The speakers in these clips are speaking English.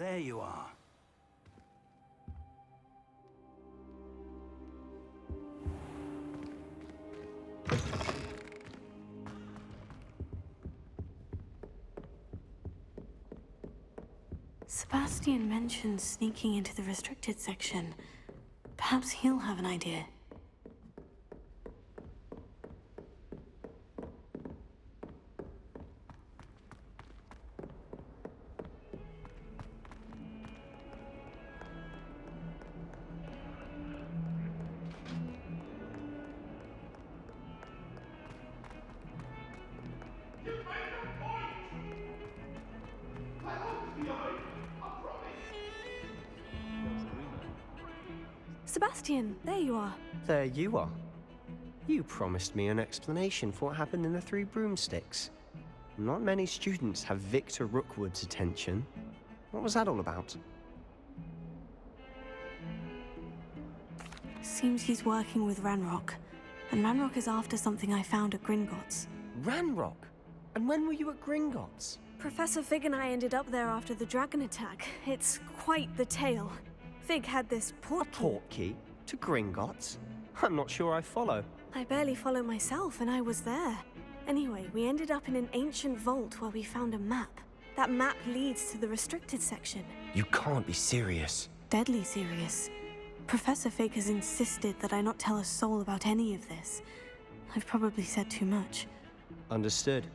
there you are. Sebastian mentioned sneaking into the restricted section. Perhaps he'll have an idea. Sebastian, there you are. There you are. You promised me an explanation for what happened in the Three Broomsticks. Not many students have Victor Rookwood's attention. What was that all about? Seems he's working with Ranrock. And Ranrock is after something I found at Gringotts. Ranrock? And when were you at Gringotts? Professor Fig and I ended up there after the dragon attack. It's quite the tale. Fig had this port A portkey? To Gringotts? I'm not sure I follow. I barely follow myself, and I was there. Anyway, we ended up in an ancient vault where we found a map. That map leads to the restricted section. You can't be serious. Deadly serious. Professor Fig has insisted that I not tell a soul about any of this. I've probably said too much. Understood.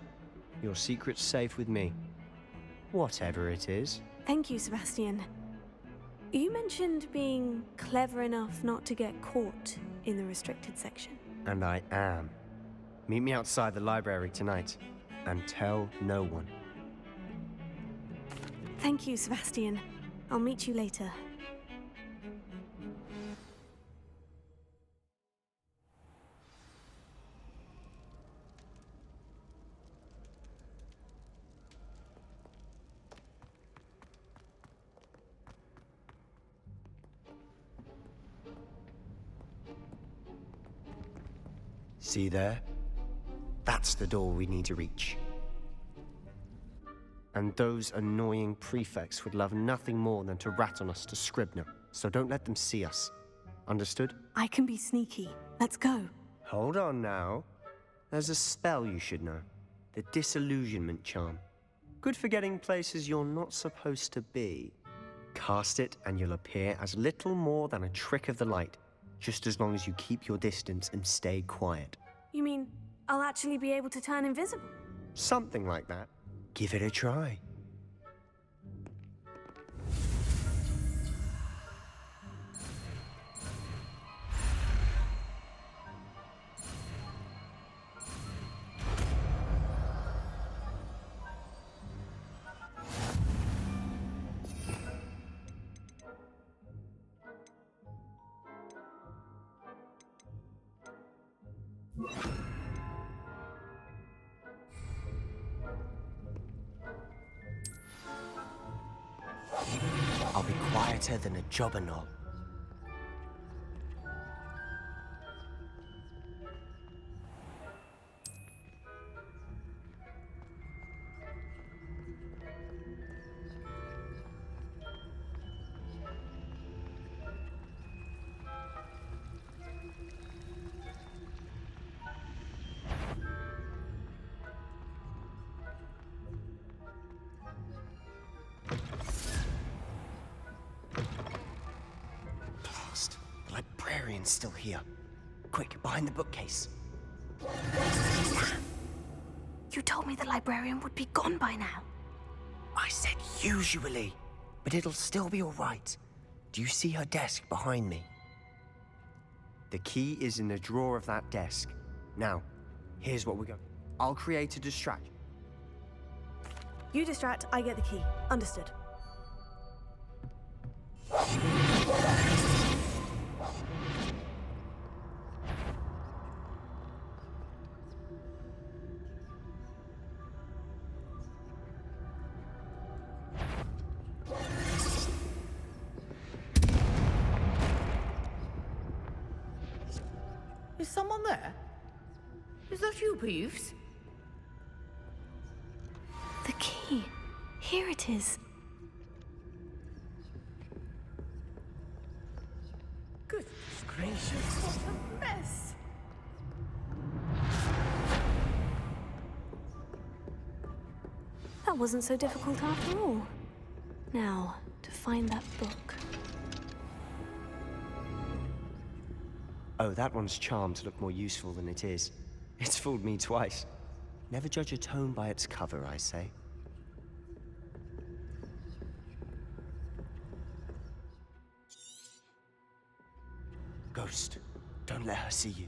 Your secret's safe with me. Whatever it is. Thank you, Sebastian. You mentioned being clever enough not to get caught in the restricted section. And I am. Meet me outside the library tonight, and tell no one. Thank you, Sebastian. I'll meet you later. See there? That's the door we need to reach. And those annoying prefects would love nothing more than to rat on us to Scribner, so don't let them see us. Understood? I can be sneaky. Let's go. Hold on now. There's a spell you should know. The Disillusionment Charm. Good for getting places you're not supposed to be. Cast it and you'll appear as little more than a trick of the light, just as long as you keep your distance and stay quiet. You mean I'll actually be able to turn invisible? Something like that. Give it a try. I'll be quieter than a jobberknoll. The librarian's still here. Quick, behind the bookcase. You told me the librarian would be gone by now. I said usually, but it'll still be all right. Do you see her desk behind me? The key is in the drawer of that desk. Now, here's what we're going. I'll create a distraction. You distract, I get the key. Understood. Is someone there? Is that you, Peeves? The key. Here it is. gracious, what a mess! That wasn't so difficult after all. Now, to find that book. Oh, that one's charmed to look more useful than it is. It's fooled me twice. Never judge a tome by its cover, I say. Ghost, don't let her see you.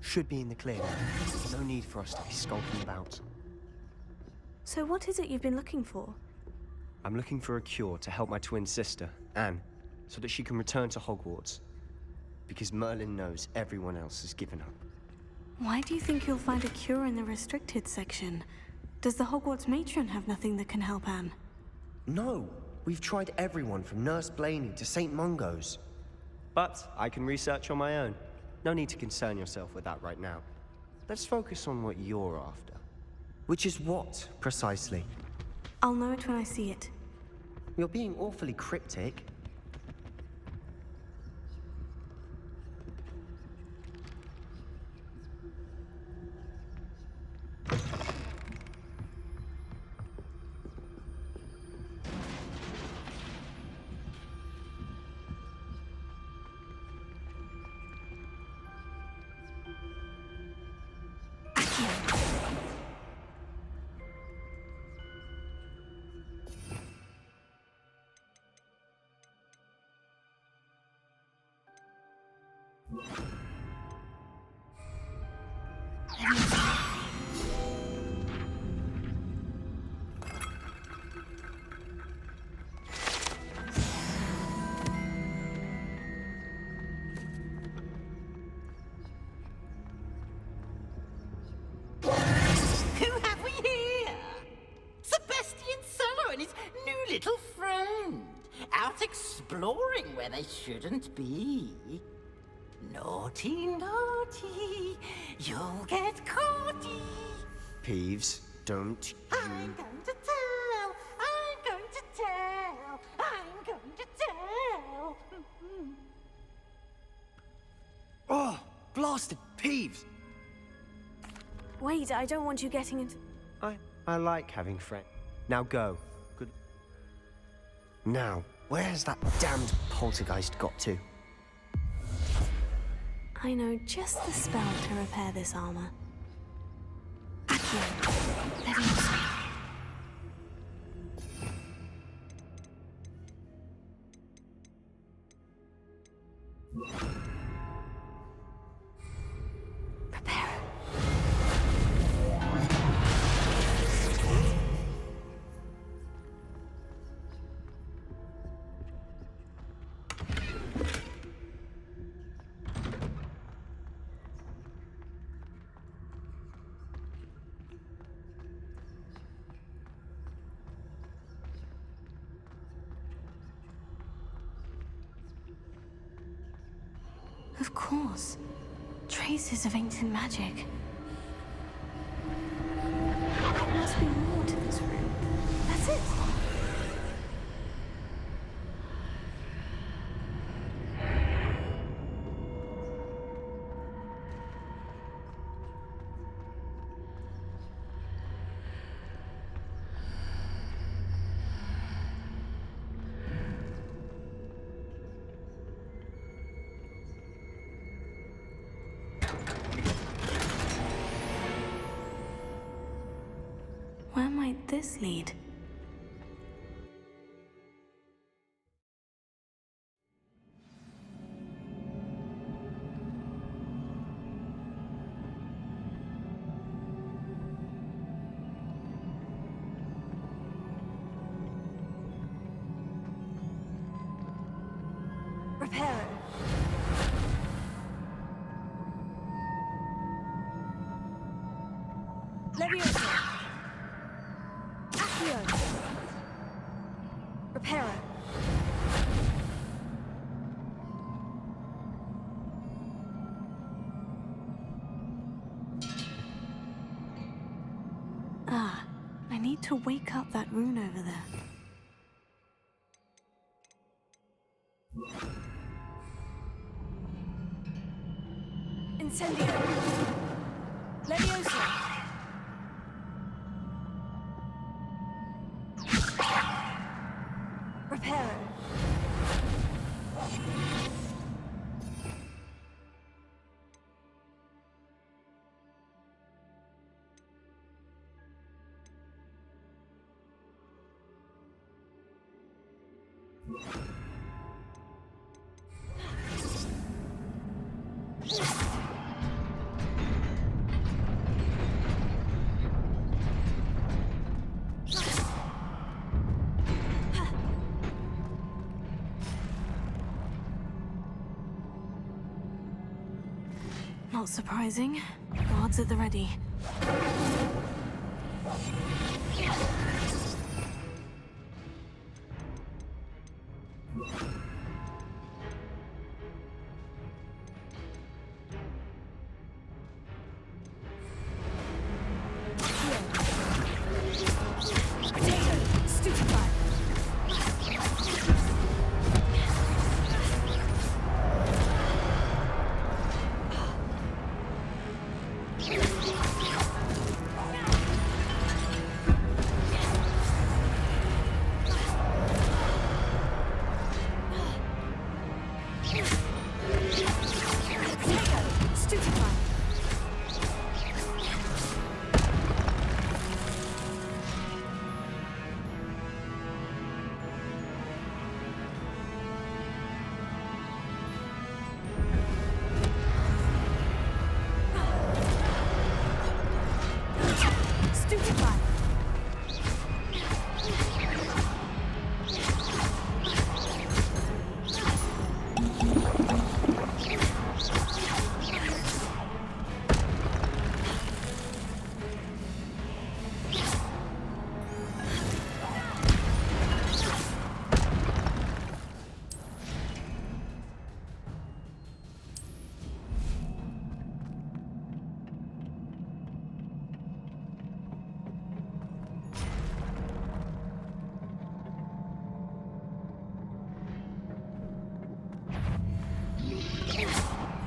Should be in the clear. No need for us to be skulking about. So what is it you've been looking for? I'm looking for a cure to help my twin sister, Anne, so that she can return to Hogwarts. Because Merlin knows everyone else has given up. Why do you think you'll find a cure in the restricted section? Does the Hogwarts matron have nothing that can help Anne? No! We've tried everyone from Nurse Blaney to St. Mungo's. But I can research on my own. No need to concern yourself with that right now. Let's focus on what you're after. Which is what, precisely? I'll know it when I see it. You're being awfully cryptic. Who have we here? Sebastian Sallow and his new little friend. Out exploring where they shouldn't be. Naughty, naughty, you'll get caughty. Peeves, don't you... I'm going to tell, I'm going to tell, I'm going to tell. Oh, blasted Peeves! Wait, I don't want you getting into... I like having friends. Now go. Good. Now, where has that damned poltergeist got to? I know just the spell to repair this armor. Accio, Leviosa. Prepare. Of course. Traces of ancient magic. There must be more to this room. That's it. could this lead? Reparo. Leviosa. Accio. Reparo. Ah, I need to wake up that rune over there. Incendio. Leviosa. Reparo. Not surprising. Guards at the ready. Stupefy. Stupefy. Stupefy.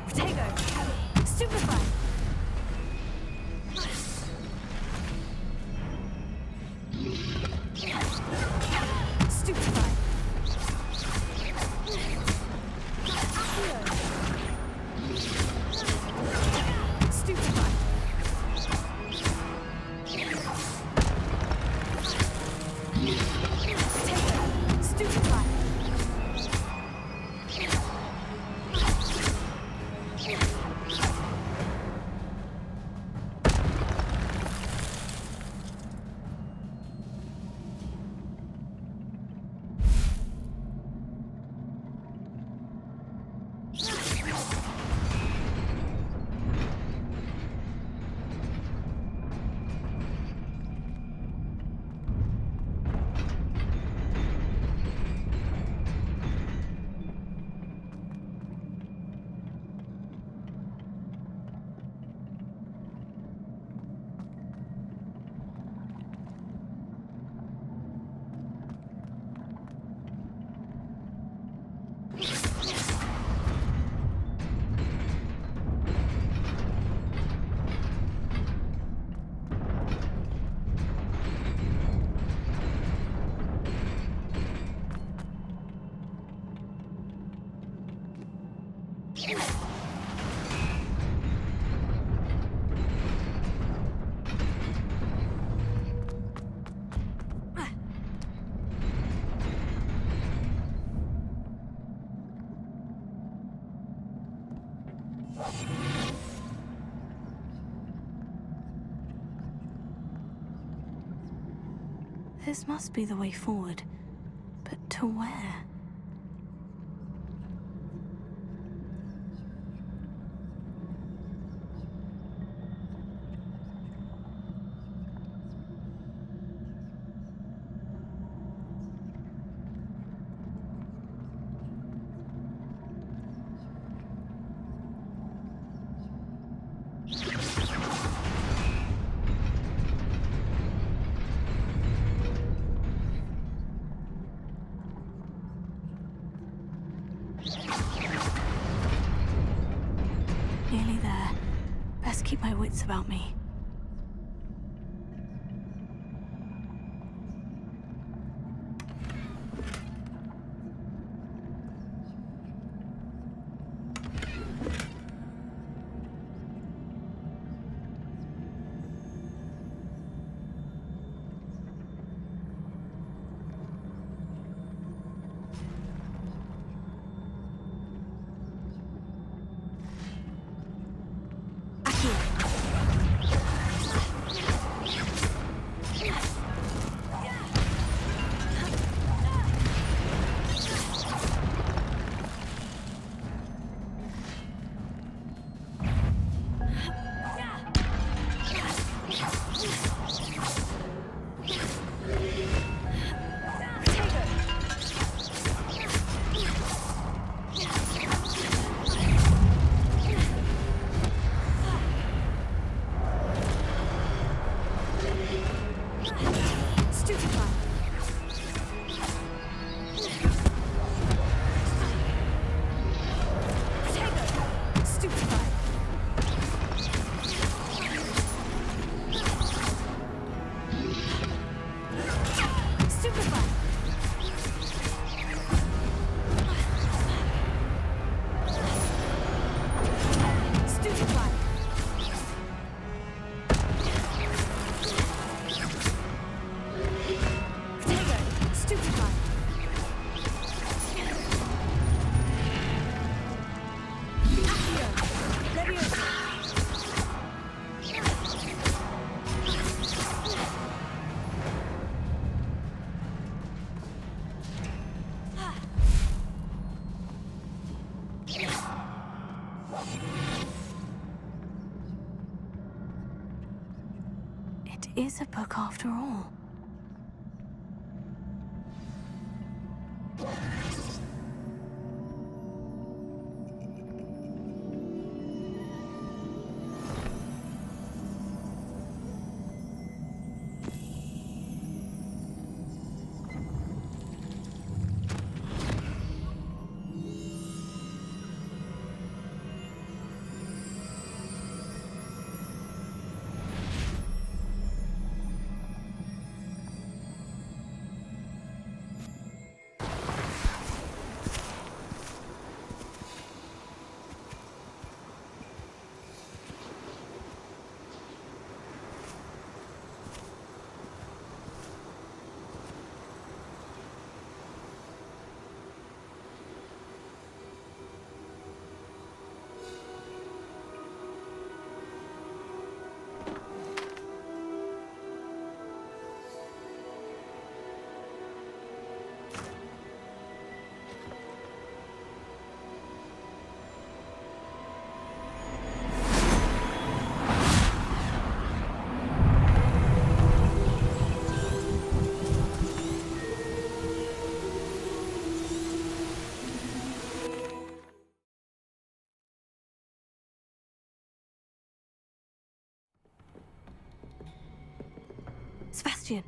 Potato. Stupefy. Stupefy. Accio. Stupefy. Potato. Stupefy. This must be the way forward. But to where? Nearly there. Best keep my wits about me. It is a book after all. Sebastian.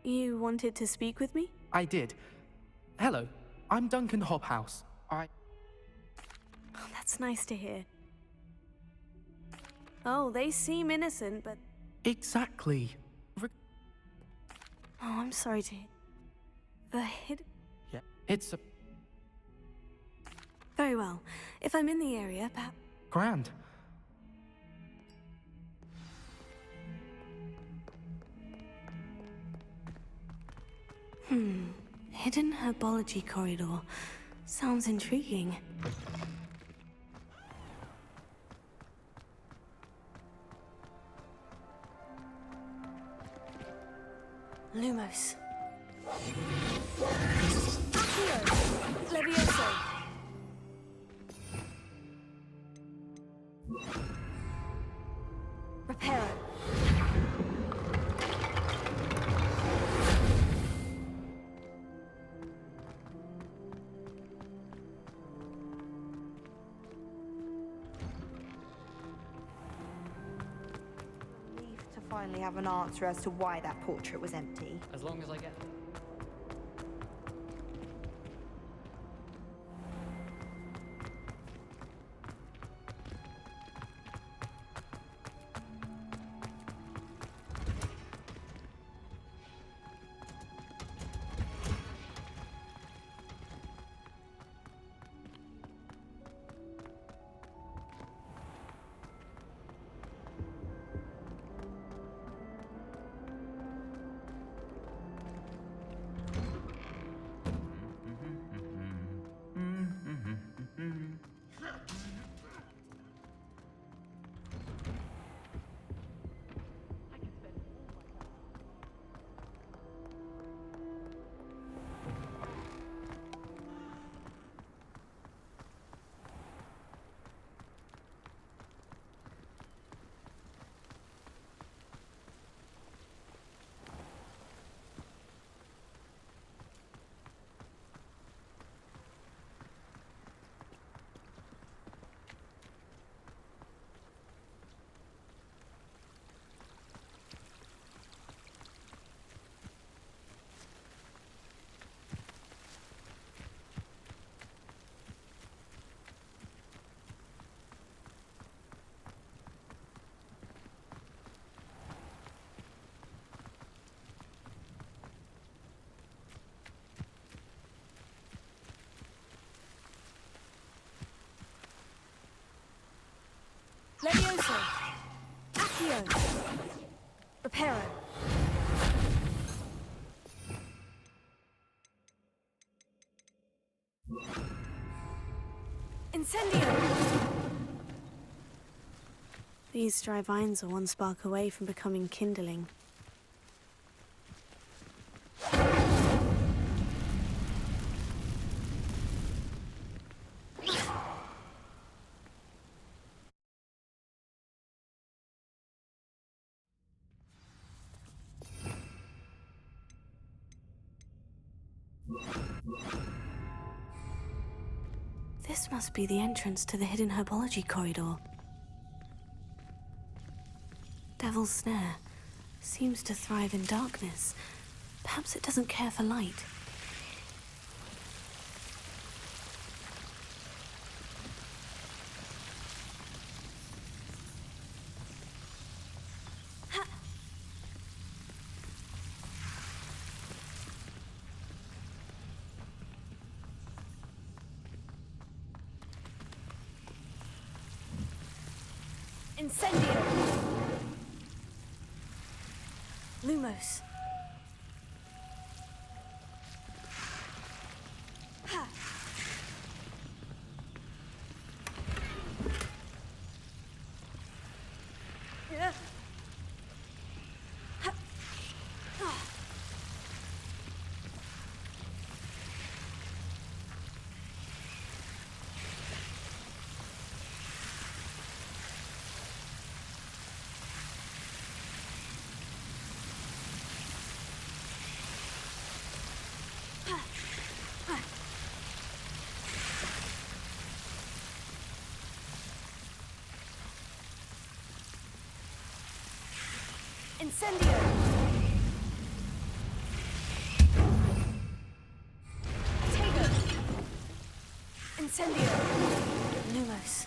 You wanted to speak with me? I did. Hello, I'm Duncan Hobhouse. Oh, that's nice to hear. Oh, they seem innocent, but... Exactly. Oh, I'm sorry to hear. The hidden... Yeah, it's a... Very well. If I'm in the area, perhaps... Grand. Hidden herbology corridor. Sounds intriguing. Lumos. Accio! Levioso! Reparo. Relieved to finally have an answer as to why that portrait was empty. As long as I get... Levioso! Accio! Reparo! Incendio! These dry vines are one spark away from becoming kindling. This must be the entrance to the hidden herbology corridor. Devil's Snare seems to thrive in darkness. Perhaps it doesn't care for light. Incendio! Lumos. Ha! Yeah. Ha! Ah. Incendio! Incendio! Lumos.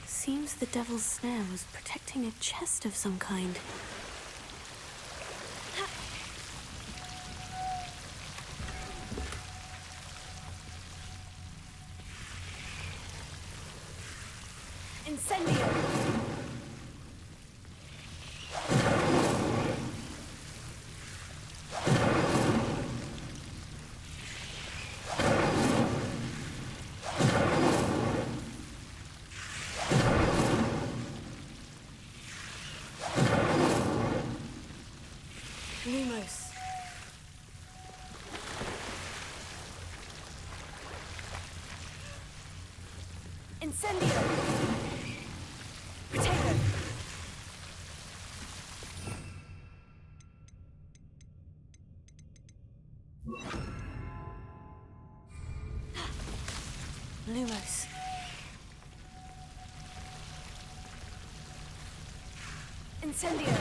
Seems the devil's snare was protecting a chest of some kind. Incendio! Lumos. Incendio! Potato! Lumos. Incendio!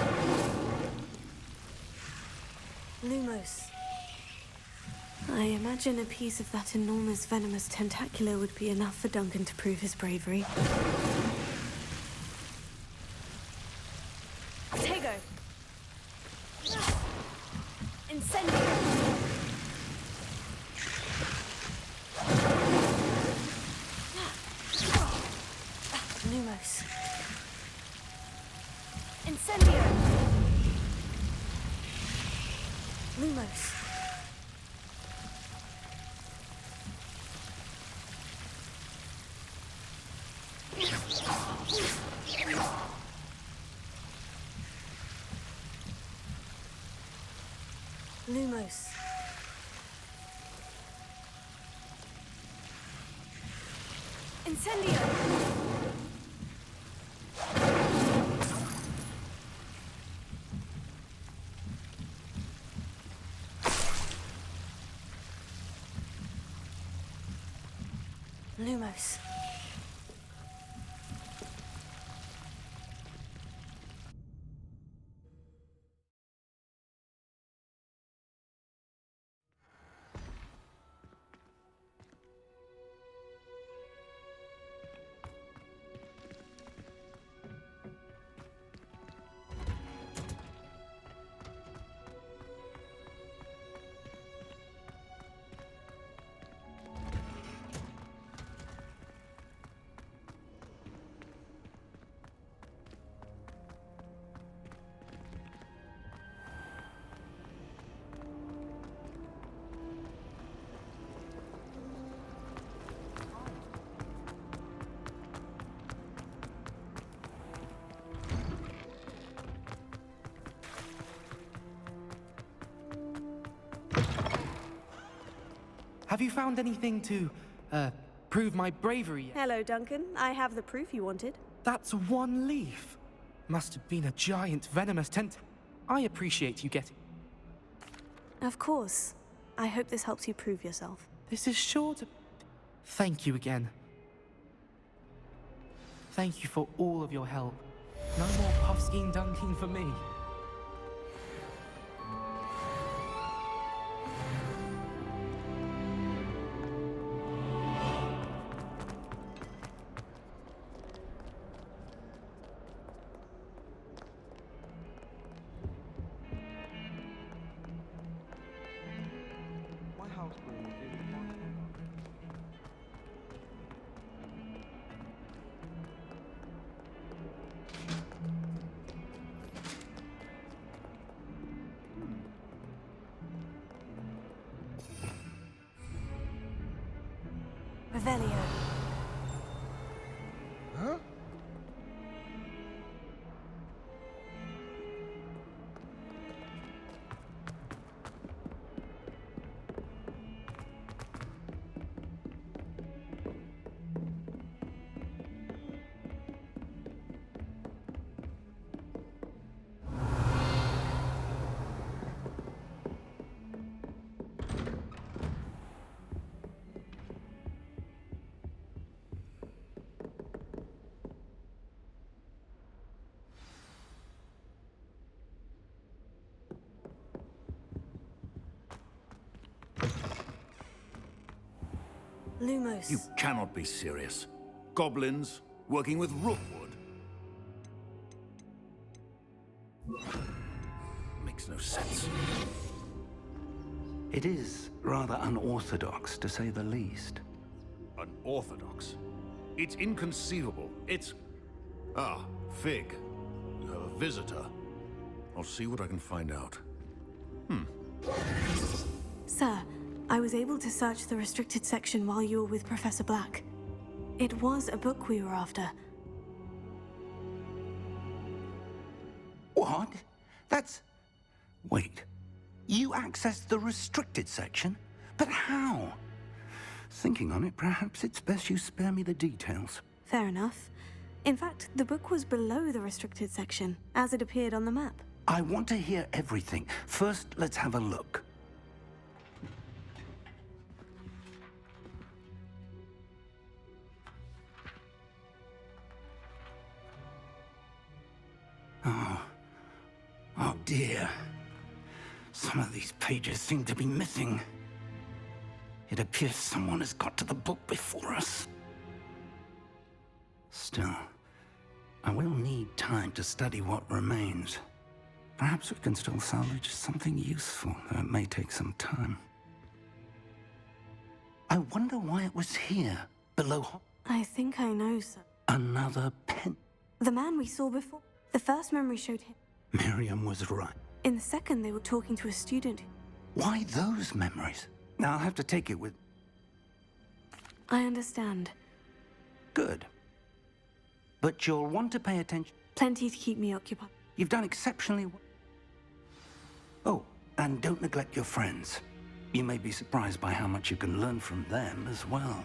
Lumos. I imagine a piece of that enormous venomous tentacular would be enough for Duncan to prove his bravery. Potato! Incendio! Lumos. Incendio! Lumos. Lumos. Incendio! Lumos. Have you found anything to, prove my bravery yet? Hello, Duncan. I have the proof you wanted. That's one leaf. Must have been a giant venomous tent. I appreciate you getting... Of course. I hope this helps you prove yourself. This is sure to... Thank you again. Thank you for all of your help. No more puffskein dunking for me. Revelio. Huh? Lumos. You cannot be serious. Goblins working with rootwood. Makes no sense. It is rather unorthodox, to say the least. Unorthodox? It's inconceivable. It's... Ah, Fig. You have a visitor. I'll see what I can find out. Sir, I was able to search the restricted section while you were with Professor Black. It was a book we were after. What? That's... Wait. You accessed the restricted section? But how? Thinking on it, perhaps it's best you spare me the details. Fair enough. In fact, the book was below the restricted section, as it appeared on the map. I want to hear everything. First, let's have a look. Oh dear. Some of these pages seem to be missing. It appears someone has got to the book before us. Still, I will need time to study what remains. Perhaps we can still salvage something useful, though it may take some time. I wonder why it was here, below... I think I know, sir. Another pen. The man we saw before. The first memory showed him. Miriam was right. In the second, they were talking to a student. Why those memories? Now I'll have to take it with... I understand. Good. But you'll want to pay attention. Plenty to keep me occupied. You've done exceptionally well. Oh, and don't neglect your friends. You may be surprised by how much you can learn from them as well.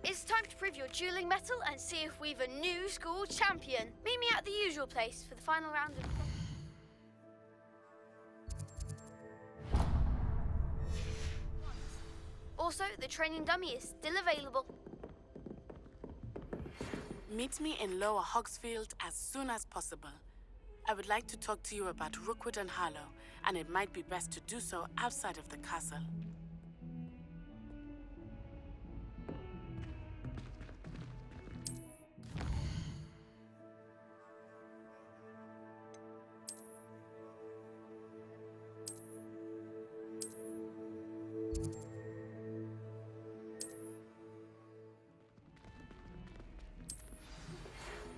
It's time to prove your dueling mettle and see if we've a new school champion. Meet me at the usual place for the final round of... Also, the training dummy is still available. Meet me in Lower Hogsfield as soon as possible. I would like to talk to you about Rookwood and Harlow, and it might be best to do so outside of the castle.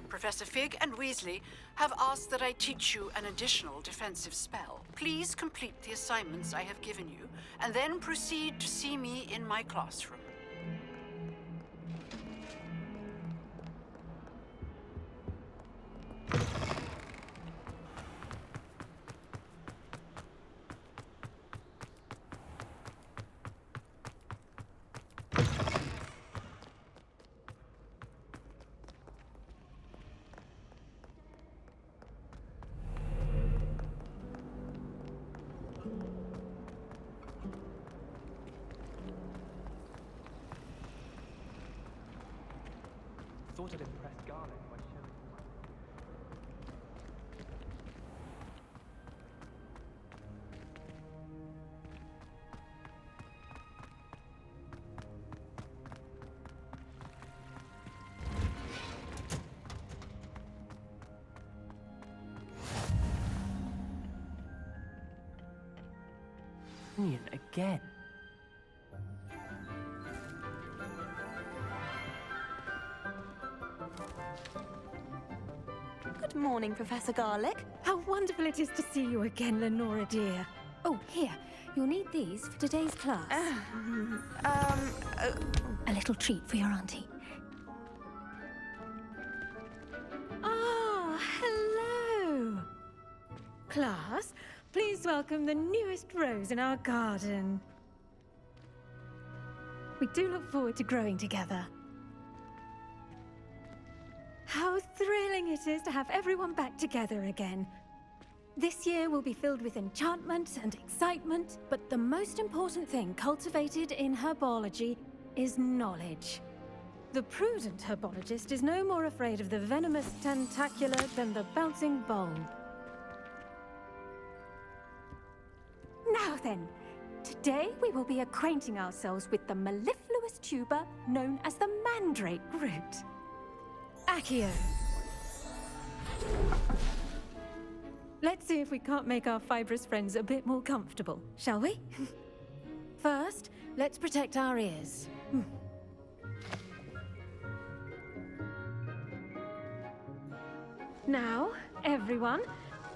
Professor Fig and Weasley have asked that I teach you an additional defensive spell. Please complete the assignments I have given you, and then proceed to see me in my classroom. Thought it impressed Garlic by showing again. Good morning, Professor Garlic. How wonderful it is to see you again, Lenora dear. Oh, here. You'll need these for today's class. A little treat for your auntie. Ah, hello. Class, please welcome the newest rose in our garden. We do look forward to growing together. How thrilling it is to have everyone back together again. This year will be filled with enchantment and excitement, but the most important thing cultivated in herbology is knowledge. The prudent herbologist is no more afraid of the venomous tentacula than the bouncing bulb. Now then, today we will be acquainting ourselves with the mellifluous tuber known as the mandrake root. Accio. Let's see if we can't make our fibrous friends a bit more comfortable, shall we? First, let's protect our ears. Now, everyone,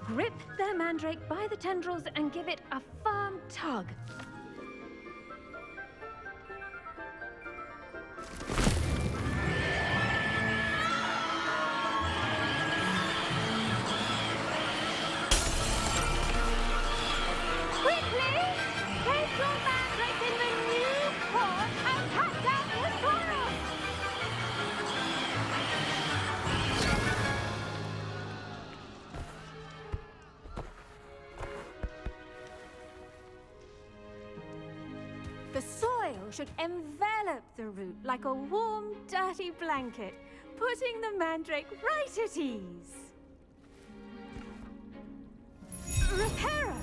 grip their mandrake by the tendrils and give it a firm tug. Quickly! Place your mandrake in the new pot and cut down the soil! The soil should envelop the root like a warm, dirty blanket, putting the mandrake right at ease. Reparo!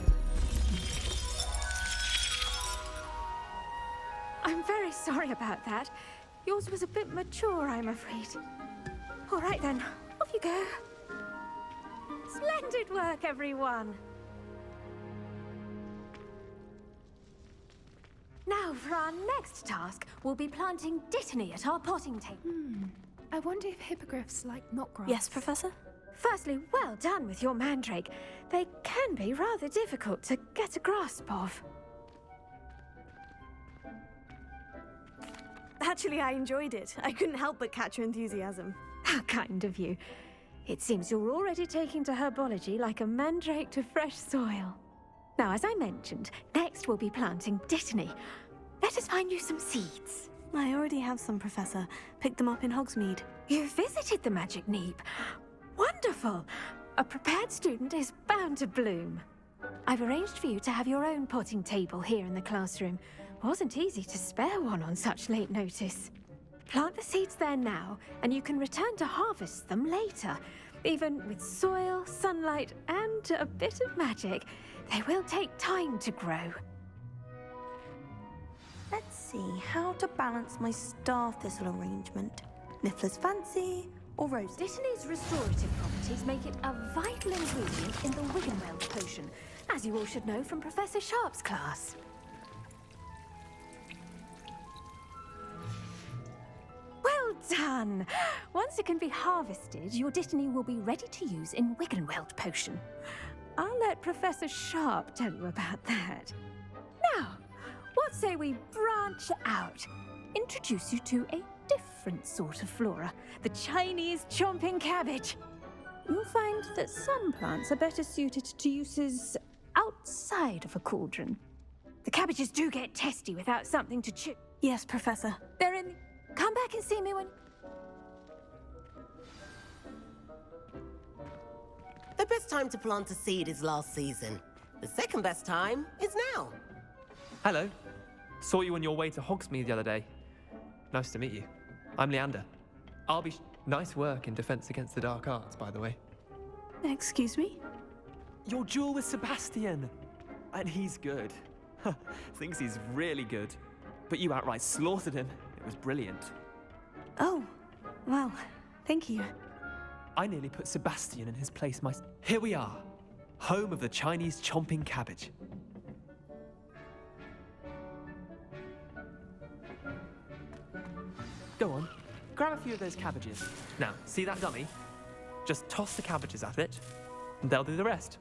I'm very sorry about that. Yours was a bit mature, I'm afraid. All right then, off you go. Splendid work, everyone. Now, for our next task, we'll be planting dittany at our potting table. I wonder if hippogriffs like knotgrass. Yes, Professor? Firstly, well done with your mandrake. They can be rather difficult to get a grasp of. Actually, I enjoyed it. I couldn't help but catch your enthusiasm. How kind of you. It seems you're already taking to herbology like a mandrake to fresh soil. Now, as I mentioned, next we'll be planting dittany. Let us find you some seeds. I already have some, Professor. Picked them up in Hogsmeade. You visited the Magic Neep. Wonderful! A prepared student is bound to bloom. I've arranged for you to have your own potting table here in the classroom. Wasn't easy to spare one on such late notice. Plant the seeds there now, and you can return to harvest them later. Even with soil, sunlight, and a bit of magic, they will take time to grow. Let's see how to balance my star thistle arrangement. Niffler's fancy or rose? Dittany's restorative properties make it a vital ingredient in the Wiggenweld potion, as you all should know from Professor Sharp's class. Well done! Once it can be harvested, your dittany will be ready to use in Wiggenweld potion. I'll let Professor Sharp tell you about that. Now, what say we branch out? Introduce you to a different sort of flora, the Chinese chomping cabbage. You'll find that some plants are better suited to uses outside of a cauldron. The cabbages do get testy without something to chew. Yes, Professor. They're in... Come back and see me when... The best time to plant a seed is last season. The second best time is now. Hello. Saw you on your way to Hogsmeade the other day. Nice to meet you. I'm Leander. I'll be... Nice work in Defense Against the Dark Arts, by the way. Excuse me? Your duel with Sebastian. And he's good. Thinks he's really good. But you outright slaughtered him. It was brilliant. Oh, well, thank you. I nearly put Sebastian in his place myself. Here we are. Home of the Chinese chomping cabbage. Go on, grab a few of those cabbages. Now, see that dummy? Just toss the cabbages at it, and they'll do the rest.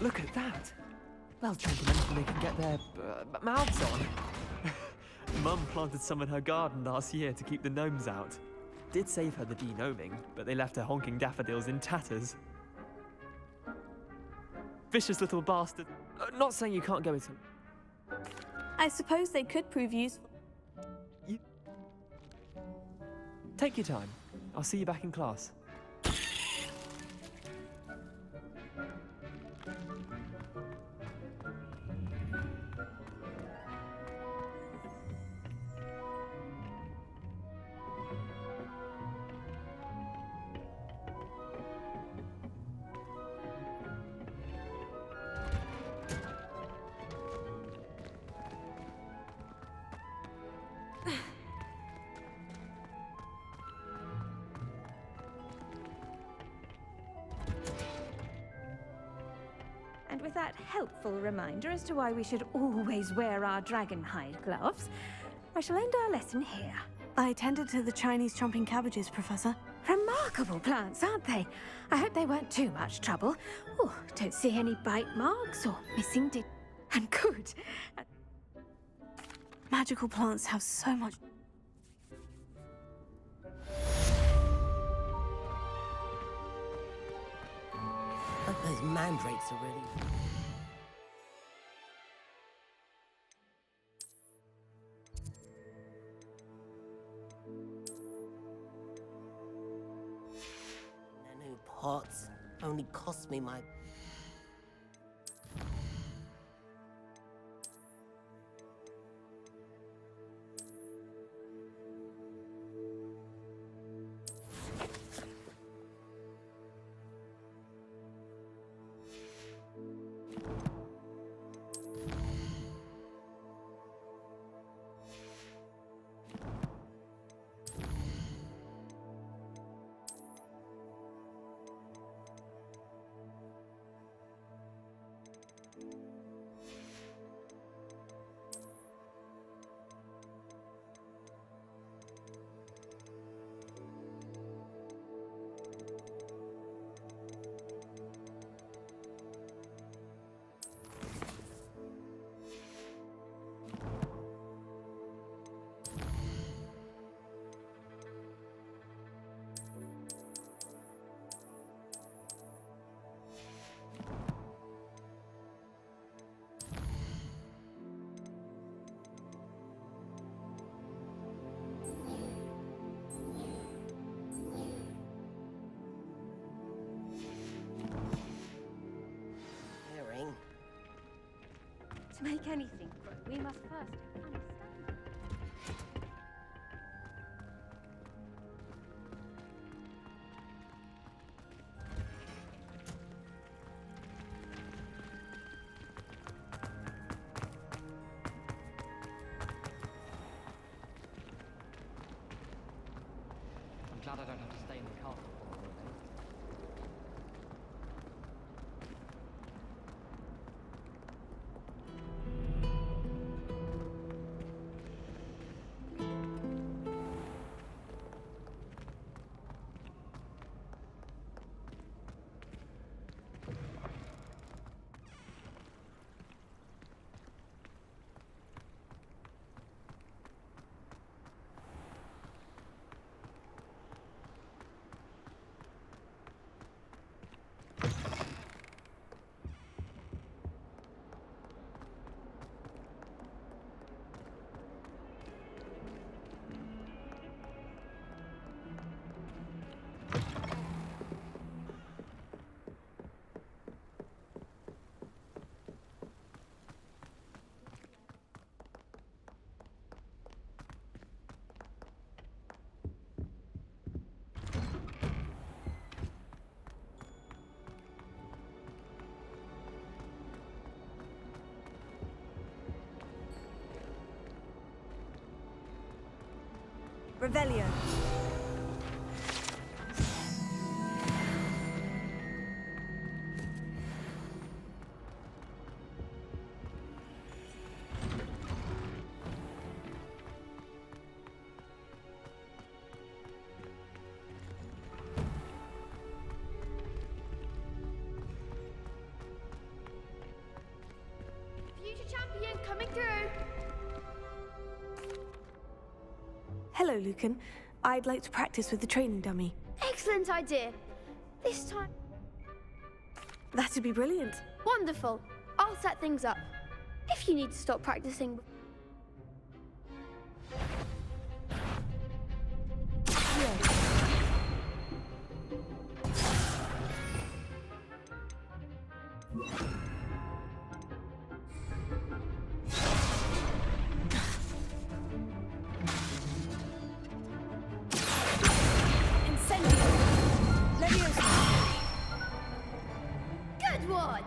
Look at that. They'll chomp on anything they can get their mouths on. Mum planted some in her garden last year to keep the gnomes out. Did save her the de-gnoming, but they left her honking daffodils in tatters. Vicious little bastard. Not saying you can't go with him. I suppose they could prove useful. Take your time. I'll see you back in class. And with that helpful reminder as to why we should always wear our dragon hide gloves, I shall end our lesson here. I tended to the Chinese chomping cabbages, Professor. Remarkable plants, aren't they? I hope they weren't too much trouble. Oh, don't see any bite marks or missing and good. Magical plants have so much... But those mandrakes are really... Nanu pots only cost me my... To make anything grow, we must first understand. I'm glad I don't have to stay in the castle for the holiday. Revelio. Hello, Lucan. I'd like to practice with the training dummy. Excellent idea. This time... That'd be brilliant. Wonderful. I'll set things up. If you need to stop practicing... Good one!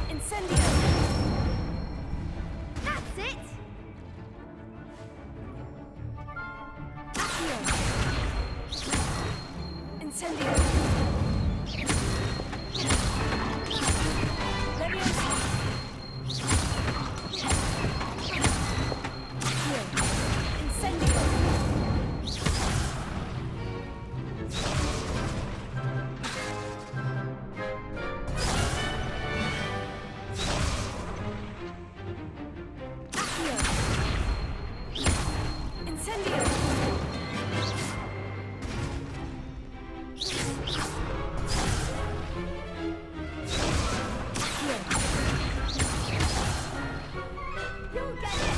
Incendio! That's it! Incendio! Leviosa! Incendio! Incendio! You'll get it!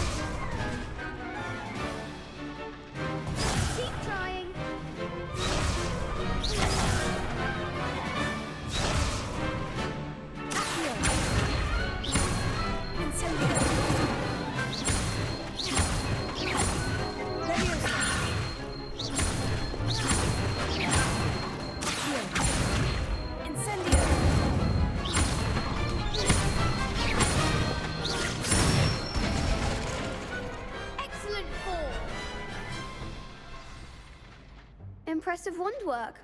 Keep trying! Incendio! Leviosa! Incendio! Excellent form! Impressive wand work.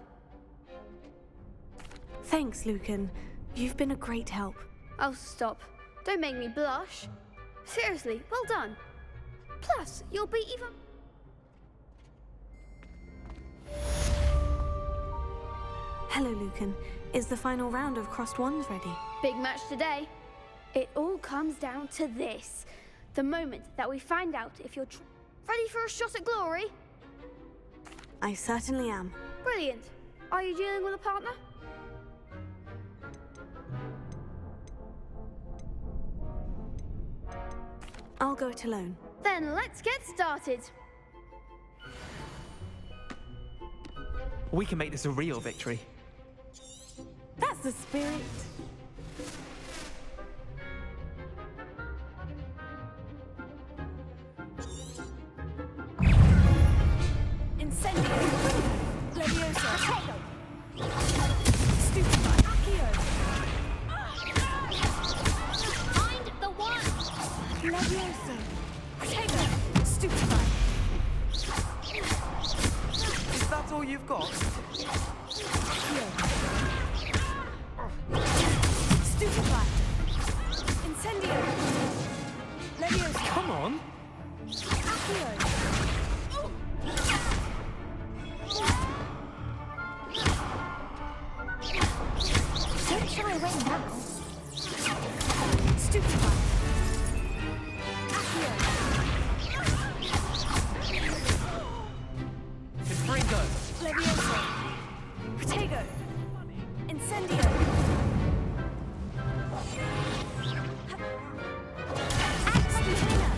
Thanks, Lucan. You've been a great help. Oh, stop. Don't make me blush. Seriously, well done. Plus, you'll be even... Hello, Lucan. Is the final round of Crossed Wands ready? Big match today. It all comes down to this. The moment that we find out if you're ready for a shot at glory. I certainly am. Brilliant. Are you dealing with a partner? I'll go it alone. Then let's get started. We can make this a real victory. That's the spirit. Incendio! Leviosa! Stupefy! Accio! Find the one! Leviosa! Protego! Stupefy! Is that all you've got? Stupefy! Incendio! Leviosa! Come on! Accio! Don't shy away now. Stupefy! Confringo! Leviosa! Protego! Incendio! Axantena!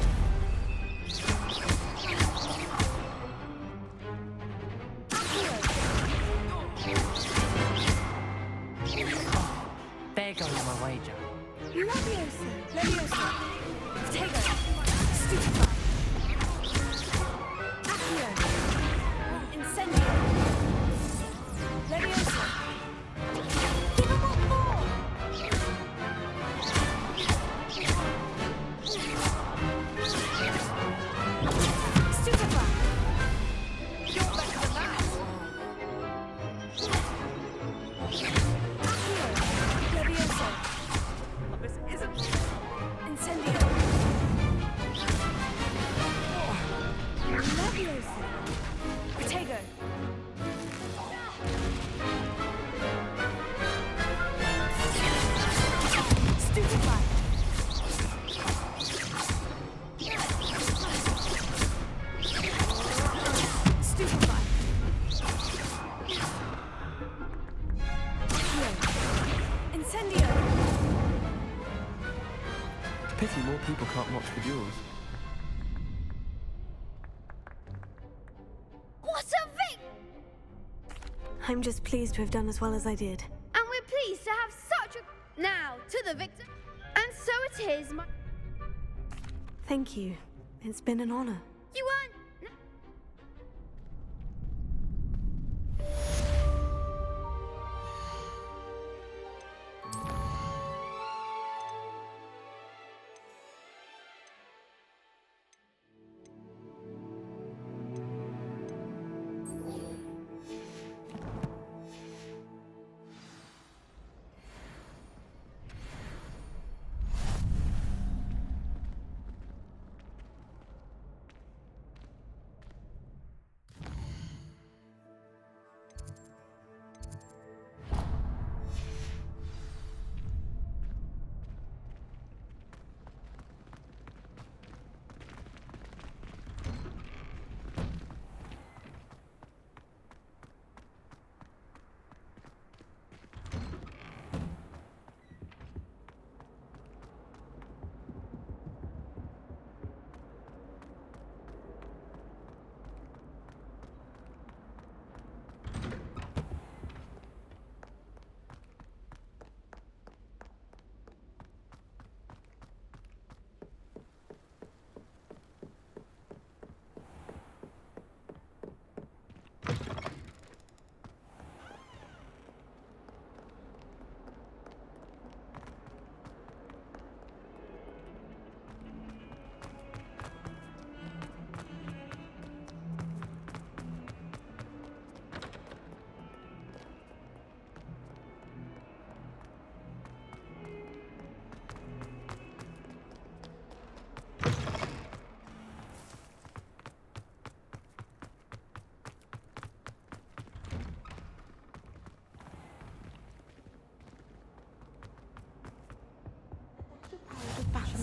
There goes my wager. Leviosa! Leviosa! Protego! Stupefy! Accio! Incendio! Leviosa! Give him what for! Stupefy! You're better than that! Accio! Leviosa! This isn't... Incendio! Pity more people can't watch the duels. What a vic! I'm just pleased to have done as well as I did. And we're pleased to have such a... Now, to the victor. And so it is, my... Thank you. It's been an honor. You weren't...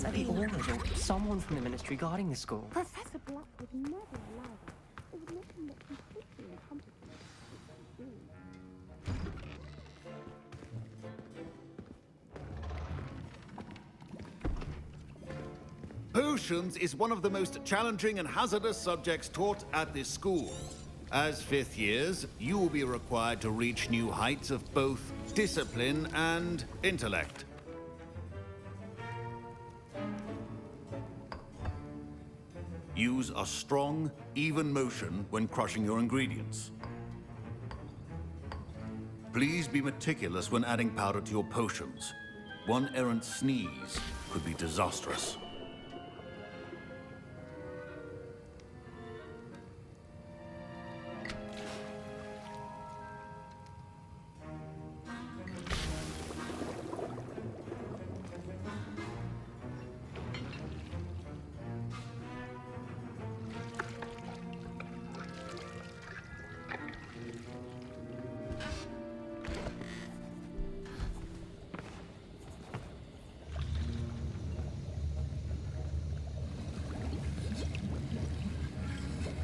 Bloody orders or someone from the ministry guarding the school. Professor Black would never allow that. It would make him look completely incompetent. Potions is one of the most challenging and hazardous subjects taught at this school. As fifth years, you will be required to reach new heights of both discipline and intellect. Use a strong, even motion when crushing your ingredients. Please be meticulous when adding powder to your potions. One errant sneeze could be disastrous.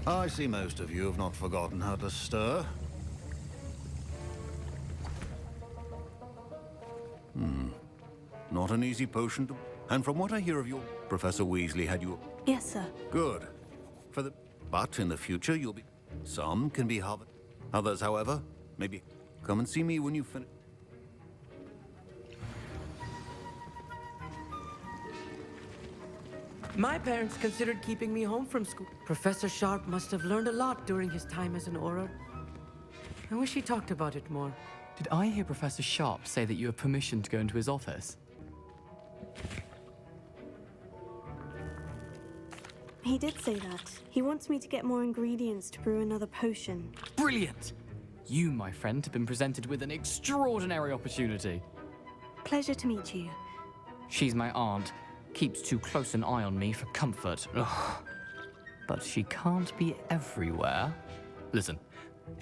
I see most of you have not forgotten how to stir. Not an easy potion to... And from what I hear of your... Professor Weasley had you... Yes, sir. Good. But in the future, you'll be... Some can be harvested. Others, however, maybe... Come and see me when you finish. My parents considered keeping me home from school. Professor Sharp must have learned a lot during his time as an Auror. I wish he talked about it more. Did I hear Professor Sharp say that you have permission to go into his office? He did say that. He wants me to get more ingredients to brew another potion. Brilliant! You, my friend, have been presented with an extraordinary opportunity. Pleasure to meet you. She's my aunt. Keeps too close an eye on me for comfort. Ugh. But she can't be everywhere. Listen,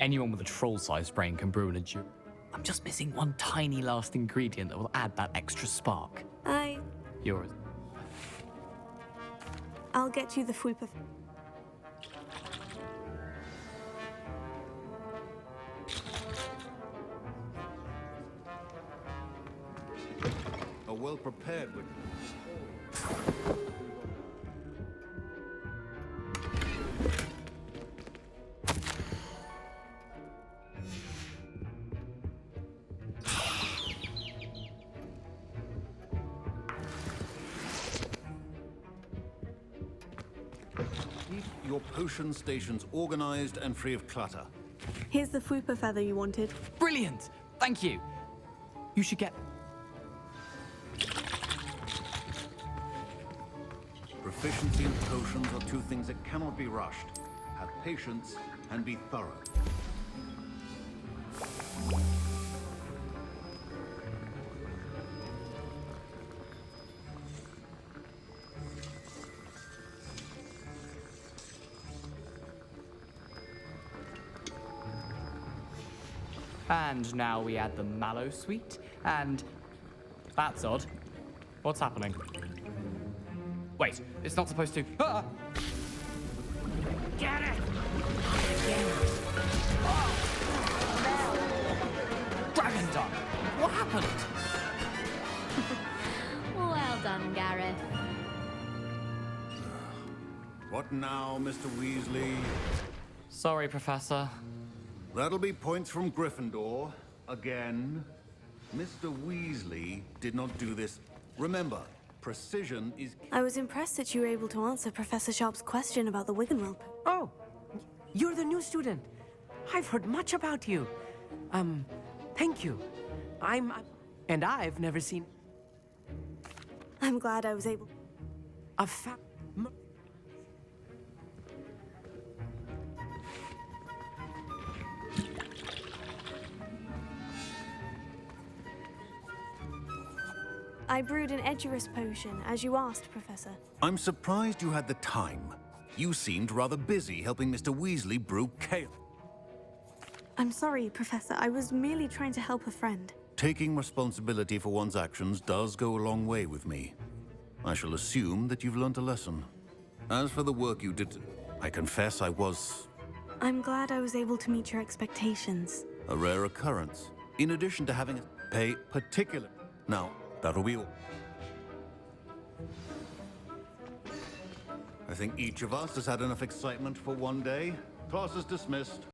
anyone with a troll-sized brain can brew an adju. I'm just missing one tiny last ingredient that will add that extra spark. Yours. I'll get you the full A well-prepared witness. Keep your potion stations organized and free of clutter. Here's the Fupa feather you wanted. Brilliant! Thank you. You should get... Proficiency in potions are two things that cannot be rushed. Have patience and be thorough. And now we add the mallow sweet, and... That's odd. What's happening? Wait, it's not supposed to... Ah! Get it! Dragon Dung! What happened? Well done, Gareth. What now, Mr. Weasley? Sorry, Professor. That'll be points from Gryffindor. Again. Mr. Weasley did not do this. Remember, precision is... I was impressed that you were able to answer Professor Sharp's question about the Wiggenweld. Oh, you're the new student. I've heard much about you. Thank you. And I've never seen... I'm glad I was able... a fa... I brewed an Edurus potion, as you asked, Professor. I'm surprised you had the time. You seemed rather busy helping Mr. Weasley brew chaos. I'm sorry, Professor. I was merely trying to help a friend. Taking responsibility for one's actions does go a long way with me. I shall assume that you've learnt a lesson. As for the work you did, I confess I was... I'm glad I was able to meet your expectations. a rare occurrence. In addition to having a pay particular... Now, that'll be all. I think each of us has had enough excitement for one day. Class is dismissed.